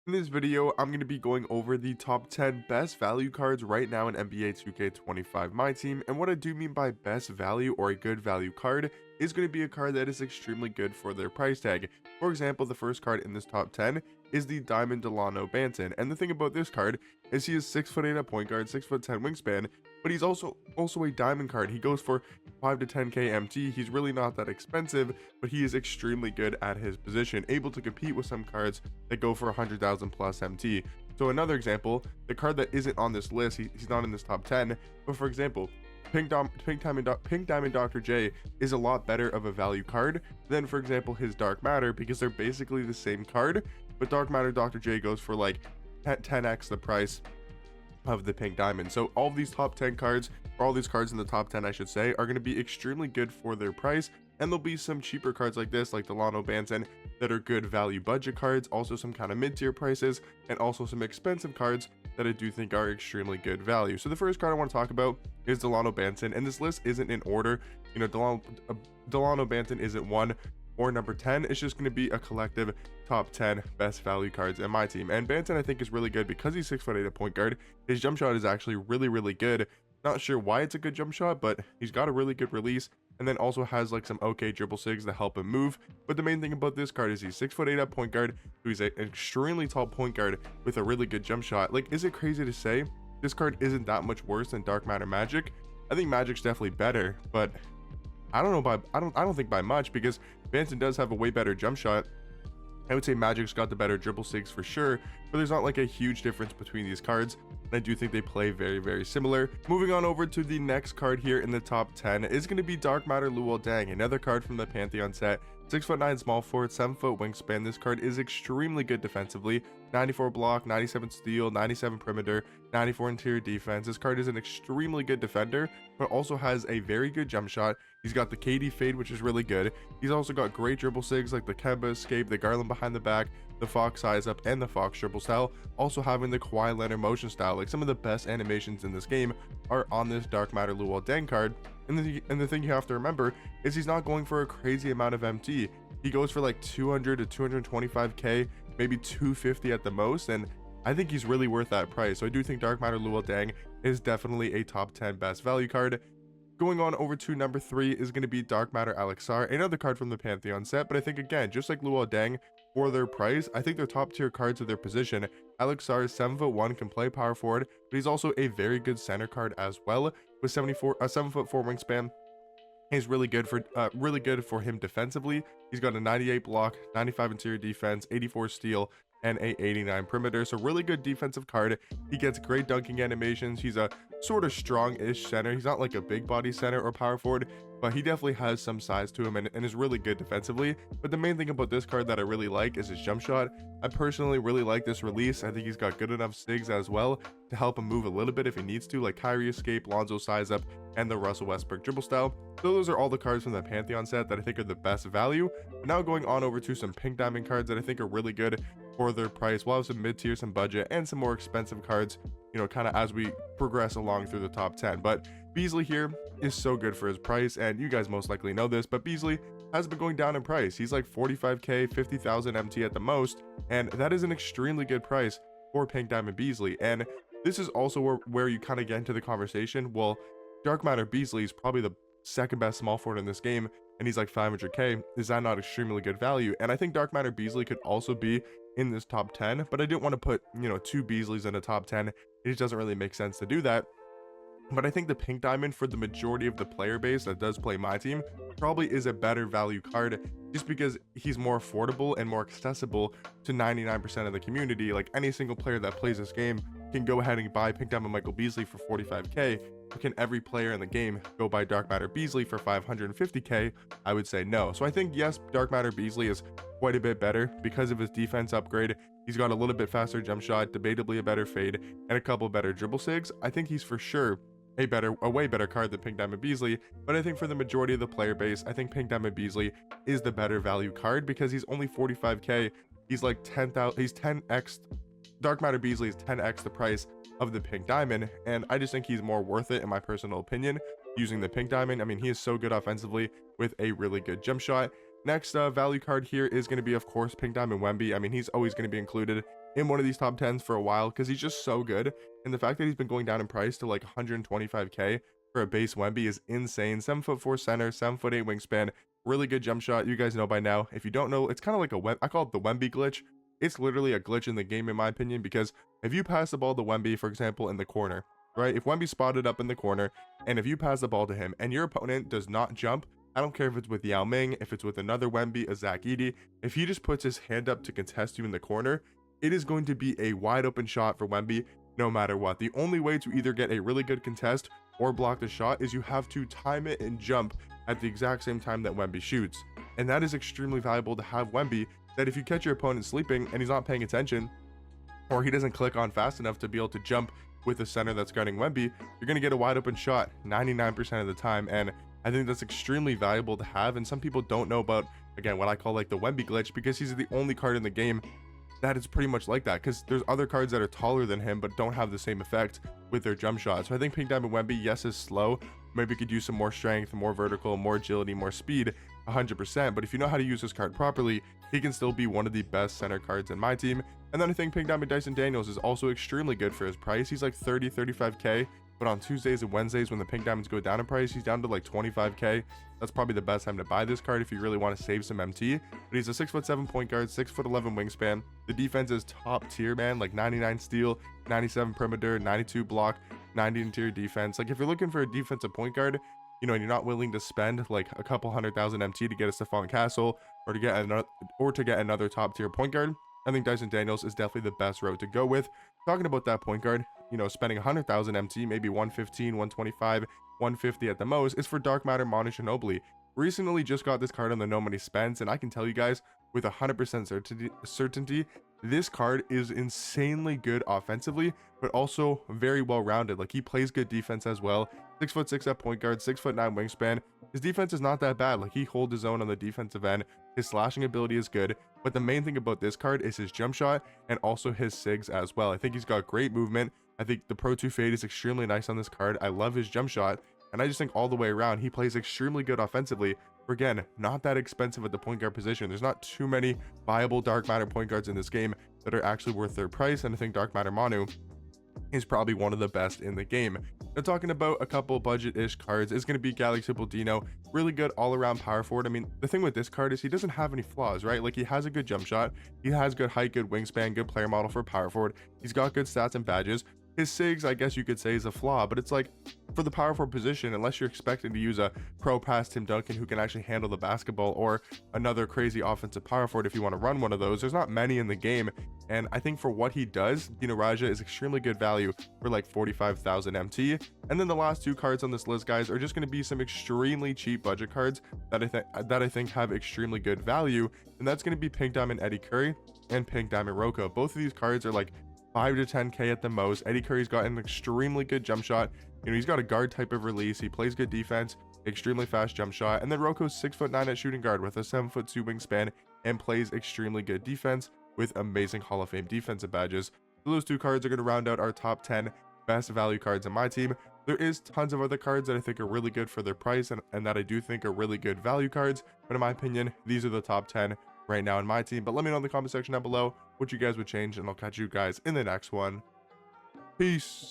In this video, I'm going to be going over the top 10 best value cards right now in NBA 2K25 My Team, and what I do mean by best value or a good value card is going to be a card that is extremely good for their price tag. For example, the first card in this top 10 is the Diamond Delano Banton, and the thing about this card is he is 6'8" at point guard, 6'10" wingspan, but he's also a diamond card. He goes for 5 to 10k MT. He's really not that expensive, but he is extremely good at his position, able to compete with some cards that go for 100,000 plus MT. So another example, the card that isn't on this list, he's not in this top 10, but for example, Pink Diamond Dr. J is a lot better of a value card than, for example, his Dark Matter, because they're basically the same card, but Dark Matter Dr. J goes for like 10x the price of the Pink Diamond. So all of these top 10 cards, or all these cards in the top 10 I should say, are going to be extremely good for their price, and there'll be some cheaper cards like this, like Delano Banton, that are good value budget cards, also some kind of mid-tier prices, and also some expensive cards that I do think are extremely good value. So the first card I want to talk about is Delano Banton, and this list isn't in order. You know, Delano Banton isn't 1 or number 10. It's just going to be a collective top 10 best value cards in my team. And Banton I think is really good because he's 6'8" at point guard. His jump shot is actually really good. Not sure why it's a good jump shot, but he's got a really good release, and then also has like some okay dribble sigs that help him move. But the main thing about this card is he's 6'8" at point guard, so he's an extremely tall point guard with a really good jump shot. Like, is it crazy to say this card isn't that much worse than Dark Matter Magic? I think Magic's definitely better, but I don't think by much, because Banton does have a way better jump shot. I would say Magic's got the better dribble sigs for sure, but there's not like a huge difference between these cards, and I do think they play very similar. Moving on over to the next card here in the top 10 is going to be Dark Matter Luol Deng, another card from the Pantheon set. 6'9" small forward, 7-foot wingspan. This card is extremely good defensively. 94 block, 97 steal, 97 perimeter, 94 interior defense. This card is an extremely good defender, but also has a very good jump shot. He's got the KD fade, which is really good. He's also got great dribble sigs like the Kemba escape, the Garland behind the back, the Fox size up, and the Fox dribble style. Also having the Kawhi Leonard motion style. Like, some of the best animations in this game are on this Dark Matter Luol Deng card. And the thing you have to remember is he's not going for a crazy amount of MT. He goes for like 200 to 225k, maybe 250 at the most, and I think he's really worth that price. So I do think Dark Matter Luol Deng is definitely a top 10 best value card. Going on over to number 3 is going to be Dark Matter Alexar, another card from the Pantheon set, but I think again, just like Luol Deng, for their price, I think they're top tier cards of their position. Alexar is 7'1", can play power forward, but he's also a very good center card as well, with 7'4" wingspan. He's really good for him defensively. He's got a 98 block, 95 interior defense, 84 steal, and a 89 perimeter. So really good defensive card. He gets great dunking animations. He's a sort of strong-ish center. He's not like a big body center or power forward, but he definitely has some size to him and is really good defensively. But the main thing about this card that I really like is his jump shot. I personally really like this release. I think he's got good enough sigs as well to help him move a little bit if he needs to, like Kyrie escape, Lonzo size up, and the Russell Westbrook dribble style. So those are all the cards from the Pantheon set that I think are the best value. But now going on over to some Pink Diamond cards that I think are really good for their price. We'll have some mid-tier, some budget, and some more expensive cards, you know, kind of as we progress along through the top 10. But Beasley here is so good for his price, and you guys most likely know this, but Beasley has been going down in price. He's like 45k, 50,000 MT at the most, and that is an extremely good price for Pink Diamond Beasley. And this is also where you kind of get into the conversation. Well, Dark Matter Beasley is probably the second best small forward in this game, and he's like 500k. Is that not extremely good value? And I think Dark Matter Beasley could also be in this top 10, but I didn't want to put, you know, 2 Beasleys in a top 10. It just doesn't really make sense to do that. But I think the Pink Diamond, for the majority of the player base that does play my team, probably is a better value card, just because he's more affordable and more accessible to 99% of the community. Like, any single player that plays this game can go ahead and buy Pink Diamond Michael Beasley for 45k. But can every player in the game go buy Dark Matter Beasley for 550k? I would say no. So I think, yes, Dark Matter Beasley is quite a bit better because of his defense upgrade. He's got a little bit faster jump shot, debatably a better fade, and a couple better dribble sigs. I think he's for sure a way better card than Pink Diamond Beasley, but I think for the majority of the player base, I think Pink Diamond Beasley is the better value card because he's only 45k. He's like 10,000, he's 10x. Dark Matter Beasley is 10x the price of the Pink Diamond, and I just think he's more worth it in my personal opinion using the Pink Diamond. I mean, he is so good offensively with a really good jump shot. Next value card here is going to be, of course, Pink Diamond Wemby. I mean, he's always going to be included in one of these top 10s for a while because he's just so good. And the fact that he's been going down in price to like 125k for a base Wemby is insane. 7'4" center, 7'8" wingspan, really good jump shot. You guys know by now. If you don't know, it's kind of like I call it the Wemby glitch. It's literally a glitch in the game in my opinion, because if you pass the ball to Wemby, for example, in the corner, right? If Wemby's spotted up in the corner, and if you pass the ball to him and your opponent does not jump, I don't care if it's with Yao Ming, if it's with another Wemby, a Zach Edey, if he just puts his hand up to contest you in the corner, it is going to be a wide open shot for Wemby no matter what. The only way to either get a really good contest or block the shot is you have to time it and jump at the exact same time that Wemby shoots. And that is extremely valuable to have Wemby, that if you catch your opponent sleeping and he's not paying attention, or he doesn't click on fast enough to be able to jump with the center that's guarding Wemby, you're going to get a wide open shot 99% of the time. And I think that's extremely valuable to have. And some people don't know about, again, what I call like the Wemby glitch, because he's the only card in the game that is pretty much like that, because there's other cards that are taller than him but don't have the same effect with their jump shot. So I think Pink Diamond Wemby, yes, is slow. Maybe could use some more strength, more vertical, more agility, more speed, 100%. But if you know how to use this card properly, he can still be one of the best center cards in my team. And then I think Pink Diamond Dyson Daniels is also extremely good for his price. He's like 35k, but on Tuesdays and Wednesdays when the Pink Diamonds go down in price, he's down to like 25k. That's probably the best time to buy this card if you really want to save some MT. But he's a 6'7" point guard, 6'11" wingspan. The defense is top tier, man, like 99 steal, 97 perimeter, 92 block, 90 interior defense. Like if you're looking for a defensive point guard, you know, and you're not willing to spend like a couple 100,000 MT to get a Stephon Castle or to get another top tier point guard, I think Dyson Daniels is definitely the best route to go with. Talking about that point guard, you know, spending 100,000 MT, maybe 115, 125, 150 at the most, is for Dark Matter Manu Ginobili. Recently just got this card on the No Money Spends, and I can tell you guys with 100% certainty, this card is insanely good offensively, but also very well rounded. Like he plays good defense as well. 6'6" at point guard, 6'9" wingspan. His defense is not that bad. Like he holds his own on the defensive end. His slashing ability is good, but the main thing about this card is his jump shot and also his SIGs as well. I think he's got great movement. I think the Pro 2 fade is extremely nice on this card. I love his jump shot, and I just think all the way around he plays extremely good offensively. For again, not that expensive at the point guard position. There's not too many viable Dark Matter point guards in this game that are actually worth their price, and I think Dark Matter Manu is probably one of the best in the game. Now talking about a couple budget-ish cards is going to be Galaxy Dino. Really good all-around power forward. I mean, the thing with this card is he doesn't have any flaws, right? Like he has a good jump shot, he has good height, good wingspan, good player model for power forward, he's got good stats and badges. His SIGs, I guess you could say, is a flaw, but it's like for the power forward position, unless you're expecting to use a pro pass Tim Duncan who can actually handle the basketball, or another crazy offensive power forward if you want to run one of those, there's not many in the game. And I think for what he does, Dino Raja is extremely good value for like 45,000 MT. And then the last two cards on this list, guys, are just going to be some extremely cheap budget cards that I think have extremely good value, and that's going to be Pink Diamond Eddie Curry and Pink Diamond Rocco. Both of these cards are like 5 to 10k at the most. Eddie Curry's got an extremely good jump shot. You know, he's got a guard type of release. He plays good defense, extremely fast jump shot. And then Rocco's 6'9" at shooting guard with a 7'2" wingspan and plays extremely good defense with amazing Hall of Fame defensive badges. So those two cards are going to round out our top 10 best value cards in my team. There is tons of other cards that I think are really good for their price and that I do think are really good value cards. But in my opinion, these are the top 10 right now in my team. But let me know in the comment section down below what you guys would change, and I'll catch you guys in the next one. Peace.